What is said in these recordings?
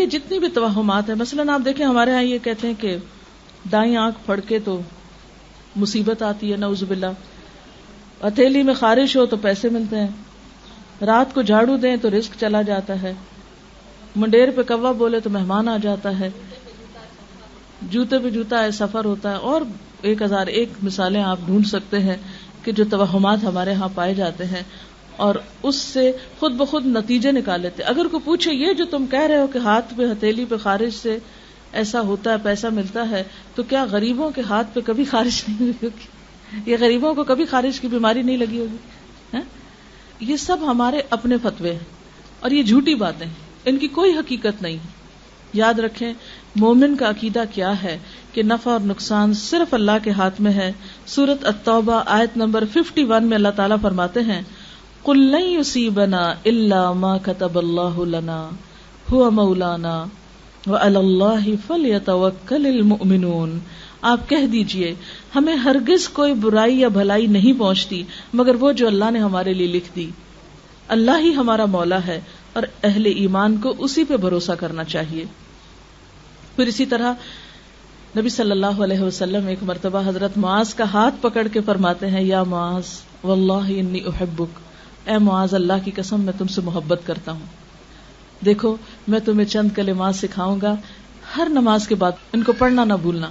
یہ جتنی بھی توہمات ہیں، مثلاً آپ دیکھیں ہمارے ہاں یہ کہتے ہیں کہ دائیں آنکھ پھڑ کے تو مصیبت آتی ہے، نعوذ باللہ، ہتھیلی میں خارش ہو تو پیسے ملتے ہیں، رات کو جھاڑو دیں تو رزق چلا جاتا ہے، منڈیر پہ کوا بولے تو مہمان آ جاتا ہے، جوتے پہ جوتا ہے سفر ہوتا ہے، اور 1001 مثالیں آپ ڈھونڈ سکتے ہیں کہ جو توہمات ہمارے ہاں پائے جاتے ہیں، اور اس سے خود بخود نتیجے نکال لیتے. اگر کوئی پوچھے یہ جو تم کہہ رہے ہو کہ ہاتھ پہ ہتھیلی پہ خارش سے ایسا ہوتا ہے، پیسہ ملتا ہے، تو کیا غریبوں کے ہاتھ پہ کبھی خارش نہیں ہوئی ہوگی؟ یہ غریبوں کو کبھی خارش کی بیماری نہیں لگی ہوگی؟ یہ سب ہمارے اپنے فتوے ہیں اور یہ جھوٹی باتیں، ان کی کوئی حقیقت نہیں. یاد رکھیں مومن کا عقیدہ کیا ہے کہ نفع اور نقصان صرف اللہ کے ہاتھ میں ہے. سورۃ التوبہ آیت نمبر 51 میں اللہ تعالیٰ فرماتے ہیں قُل لَن يُصِيبَنَا إِلَّا مَا كَتَبَ اللَّهُ لَنَا هُوَ مَوْلَانَا وَعَلَى اللَّهِ فَلْيَتَوَكَّلِ الْمُؤْمِنُونَ. آپ کہہ دیجئے ہمیں ہرگز کوئی برائی یا بھلائی نہیں پہنچتی مگر وہ جو اللہ نے ہمارے لیے لکھ دی. اللہ ہی ہمارا مولا ہے اور اہل ایمان کو اسی پہ بھروسہ کرنا چاہیے. پھر اسی طرح نبی صلی اللہ علیہ وسلم ایک مرتبہ حضرت معاذ کا ہاتھ پکڑ کے فرماتے ہیں یا معاذ واللہ انی احبک، اے معاذ اللہ کی قسم میں تم سے محبت کرتا ہوں. دیکھو میں تمہیں چند کلمات سکھاؤں گا، ہر نماز کے بعد ان کو پڑھنا نہ بھولنا.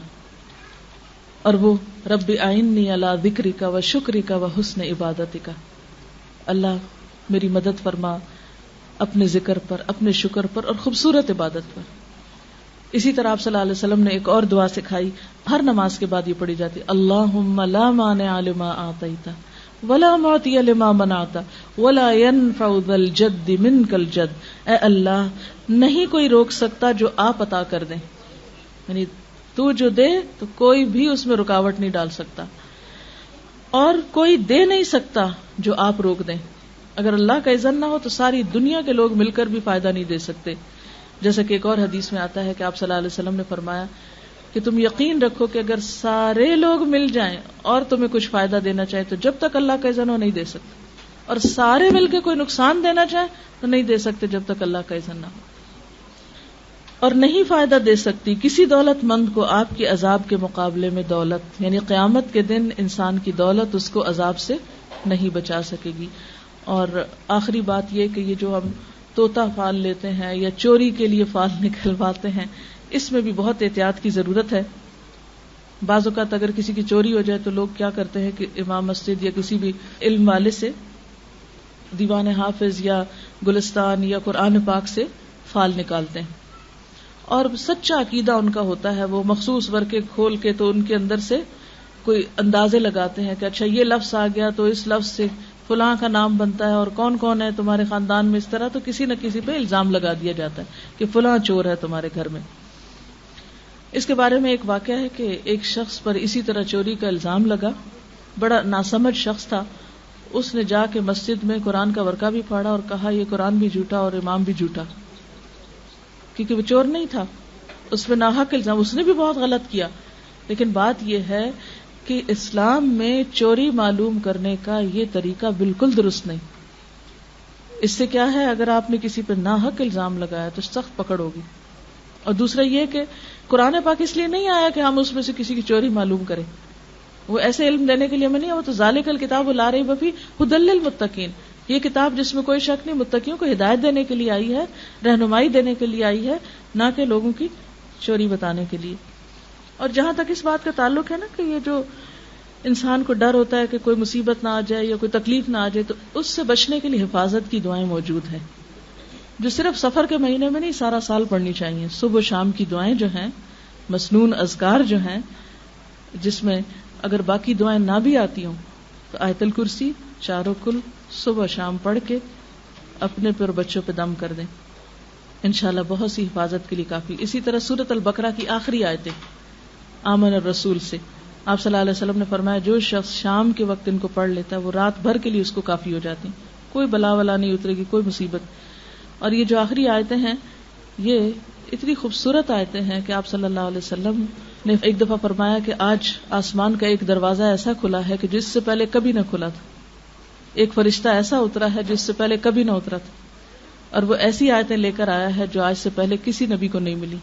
اور وہ رب اعنی علی ذکرک و شکرک و حسن عبادتک، اللہ میری مدد فرما اپنے ذکر پر، اپنے شکر پر اور خوبصورت عبادت پر. اسی طرح آپ صلی اللہ علیہ وسلم نے ایک اور دعا سکھائی، ہر نماز کے بعد یہ پڑھی جاتی، اللہم لا مانع لما اعطیت ولا معطی لما منعت ولا ينفع ذا الجد منک الجد. اے اللہ نہیں کوئی روک سکتا جو آپ عطا کر دیں، یعنی تو جو دے تو کوئی بھی اس میں رکاوٹ نہیں ڈال سکتا، اور کوئی دے نہیں سکتا جو آپ روک دیں. اگر اللہ کا اذن نہ ہو تو ساری دنیا کے لوگ مل کر بھی فائدہ نہیں دے سکتے. جیسا کہ ایک اور حدیث میں آتا ہے کہ آپ صلی اللہ علیہ وسلم نے فرمایا کہ تم یقین رکھو کہ اگر سارے لوگ مل جائیں اور تمہیں کچھ فائدہ دینا چاہے تو جب تک اللہ کا اذن ہو نہیں دے سکتے، اور سارے مل کے کوئی نقصان دینا چاہے تو نہیں دے سکتے جب تک اللہ کا اذن نہ ہو. اور نہیں فائدہ دے سکتی کسی دولت مند کو آپ کے عذاب کے مقابلے میں دولت، یعنی قیامت کے دن انسان کی دولت اس کو عذاب سے نہیں بچا سکے گی. اور آخری بات یہ کہ یہ جو ہم طوطا فال لیتے ہیں یا چوری کے لیے فال نکلواتے ہیں، اس میں بھی بہت احتیاط کی ضرورت ہے. بعض اوقات اگر کسی کی چوری ہو جائے تو لوگ کیا کرتے ہیں کہ امام مسجد یا کسی بھی علم والے سے دیوان حافظ یا گلستان یا قرآن پاک سے فال نکالتے ہیں، اور سچا عقیدہ ان کا ہوتا ہے، وہ مخصوص ورقے کھول کے تو ان کے اندر سے کوئی اندازے لگاتے ہیں کہ اچھا یہ لفظ آ گیا تو اس لفظ سے فلاں کا نام بنتا ہے، اور کون کون ہے تمہارے خاندان میں اس طرح، تو کسی نہ کسی پہ الزام لگا دیا جاتا ہے کہ فلاں چور ہے تمہارے گھر میں. اس کے بارے میں ایک واقعہ ہے کہ ایک شخص پر اسی طرح چوری کا الزام لگا، بڑا ناسمجھ شخص تھا. اس نے جا کے مسجد میں قرآن کا ورقہ بھی پھاڑا اور کہا یہ قرآن بھی جھوٹا اور امام بھی جھوٹا، کیونکہ وہ چور نہیں تھا، اس پہ ناحق الزام، اس نے بھی بہت غلط کیا. لیکن بات یہ ہے کہ اسلام میں چوری معلوم کرنے کا یہ طریقہ بالکل درست نہیں. اس سے کیا ہے، اگر آپ نے کسی پہ ناحق الزام لگایا تو سخت پکڑ ہوگی. اور دوسرا یہ کہ قرآن پاک اس لیے نہیں آیا کہ ہم اس میں سے کسی کی چوری معلوم کریں، وہ ایسے علم دینے کے لیے ہمیں نہیں، وہ تو ذالک الکتاب لا ریب فیہ ھدی للمتقین، یہ کتاب جس میں کوئی شک نہیں، متقیوں کو ہدایت دینے کے لیے آئی ہے، رہنمائی دینے کے لیے آئی ہے، نہ کہ لوگوں کی چوری بتانے کے لیے. اور جہاں تک اس بات کا تعلق ہے نا کہ یہ جو انسان کو ڈر ہوتا ہے کہ کوئی مصیبت نہ آ جائے یا کوئی تکلیف نہ آ جائے، تو اس سے بچنے کے لیے حفاظت کی دعائیں موجود ہیں جو صرف سفر کے مہینے میں نہیں سارا سال پڑھنی چاہیے. صبح و شام کی دعائیں جو ہیں، مسنون اذکار جو ہیں، جس میں اگر باقی دعائیں نہ بھی آتی ہوں تو آیت الکرسی چاروں کل صبح شام پڑھ کے اپنے پر بچوں پہ دم کر دیں، انشاءاللہ بہت سی حفاظت کے لیے کافی. اسی طرح سورۃ البقرہ کی آخری آیتیں آمن الرسول سے آپ صلی اللہ علیہ وسلم نے فرمایا جو شخص شام کے وقت ان کو پڑھ لیتا ہے وہ رات بھر کے لیے اس کو کافی ہو جاتی، کوئی بلا ولا نہیں اترے گی، کوئی مصیبت. اور یہ جو آخری آیتیں ہیں یہ اتنی خوبصورت آیتیں ہیں کہ آپ صلی اللہ علیہ وسلم نے ایک دفعہ فرمایا کہ آج آسمان کا ایک دروازہ ایسا کھلا ہے کہ جس سے پہلے کبھی نہ کھلا تھا، ایک فرشتہ ایسا اترا ہے جس سے پہلے کبھی نہ اترا تھا، اور وہ ایسی آیتیں لے کر آیا ہے جو آج سے پہلے کسی نبی کو نہیں ملی،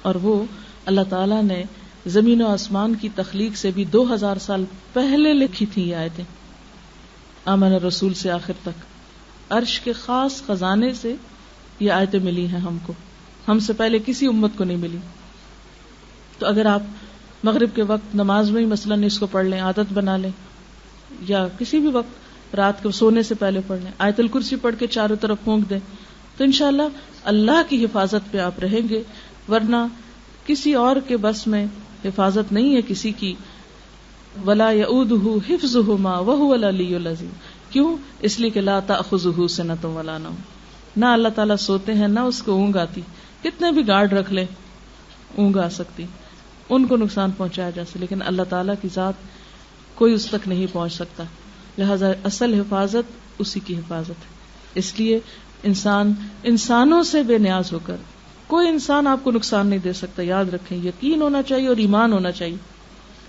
اور وہ اللہ تعالیٰ نے زمین و آسمان کی تخلیق سے بھی 2000 سال پہلے لکھی تھی یہ آیتیں، آمن رسول سے آخر تک، عرش کے خاص خزانے سے یہ آیتیں ملی ہیں ہم کو، ہم سے پہلے کسی امت کو نہیں ملی۔ تو اگر آپ مغرب کے وقت نماز میں ہی مثلاً اس کو پڑھ لیں، عادت بنا لیں، یا کسی بھی وقت رات کو سونے سے پہلے پڑھ لیں، آیت الکرسی پڑھ کے چاروں طرف پھونک دیں، تو انشاءاللہ اللہ کی حفاظت پہ آپ رہیں گے، ورنہ کسی اور کے بس میں حفاظت نہیں ہے کسی کی۔ ولا یعودہ حفظہما وہو العلی العظیم، کیوں؟ اس لیے کہ لا تأخذہ سنۃ ولا نوم، نہ اللہ تعالیٰ سوتے ہیں نہ اس کو اونگ آتی، کتنے بھی گارڈ رکھ لیں اونگ آ سکتی، ان کو نقصان پہنچایا جا سکتا، لیکن اللہ تعالیٰ کی ذات کوئی اس تک نہیں پہنچ سکتا، لہذا اصل حفاظت اسی کی حفاظت ہے۔ اس لیے انسانوں سے بے نیاز ہو کر کوئی انسان آپ کو نقصان نہیں دے سکتا، یاد رکھیں، یقین ہونا چاہیے اور ایمان ہونا چاہیے۔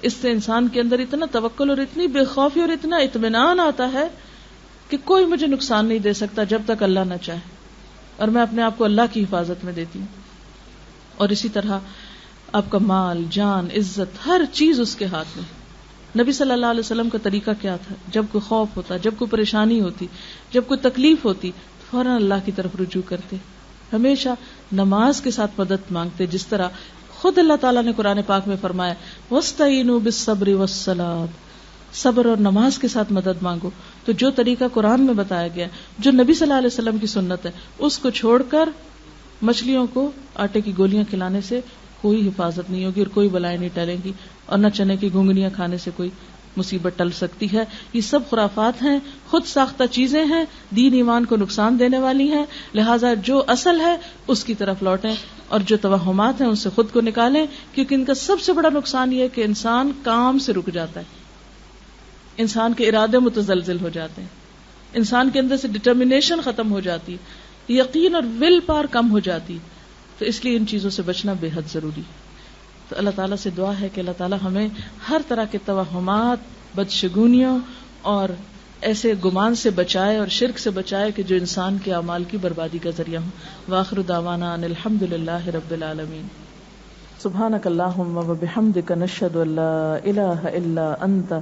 اس سے انسان کے اندر اتنا توکل اور اتنی بے خوفی اور اتنا اطمینان آتا ہے کہ کوئی مجھے نقصان نہیں دے سکتا جب تک اللہ نہ چاہے، اور میں اپنے آپ کو اللہ کی حفاظت میں دیتی ہوں۔ اور اسی طرح آپ کا مال، جان، عزت، ہر چیز اس کے ہاتھ میں۔ نبی صلی اللہ علیہ وسلم کا طریقہ کیا تھا؟ جب کوئی خوف ہوتا، جب کوئی پریشانی ہوتی، جب کوئی تکلیف ہوتی، فوراً اللہ کی طرف رجوع کرتے، ہمیشہ نماز کے ساتھ مدد مانگتے، جس طرح خود اللہ تعالیٰ نے قرآن پاک میں فرمایا وَاسْتَعِينُوا بِالصَّبْرِ وَالصَّلَاةِ، صبر اور نماز کے ساتھ مدد مانگو۔ تو جو طریقہ قرآن میں بتایا گیا، جو نبی صلی اللہ علیہ وسلم کی سنت ہے، اس کو چھوڑ کر مچھلیوں کو آٹے کی گولیاں کھلانے سے کوئی حفاظت نہیں ہوگی اور کوئی بلائیں نہیں ٹلیں گی، اور نہ چنے کی گھنگنیاں کھانے سے کوئی مصیبت ٹل سکتی ہے۔ یہ سب خرافات ہیں، خود ساختہ چیزیں ہیں، دین ایمان کو نقصان دینے والی ہیں، لہٰذا جو اصل ہے اس کی طرف لوٹیں، اور جو توہمات ہیں ان سے خود کو نکالیں، کیونکہ ان کا سب سے بڑا نقصان یہ ہے کہ انسان کام سے رک جاتا ہے، انسان کے ارادے متزلزل ہو جاتے ہیں، انسان کے اندر سے ڈٹرمنیشن ختم ہو جاتی ہے، یقین اور ول پاور کم ہو جاتی، تو اس لیے ان چیزوں سے بچنا بے حد ضروری۔ تو اللہ تعالیٰ سے دعا ہے کہ اللہ تعالیٰ ہمیں ہر طرح کے توہمات، بدشگونیوں اور ایسے گمان سے بچائے اور شرک سے بچائے کہ جو انسان کے اعمال کی بربادی کا ذریعہ ہوں۔ وآخر دعوانا ان الحمد للہ رب العالمین۔ سبحانک اللہم وبحمدک نشہد ان لا الہ الا انت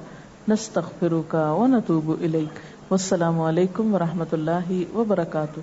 نستغفرک ونتوب الیک۔ والسلام علیکم ورحمۃ اللہ وبرکاتہ۔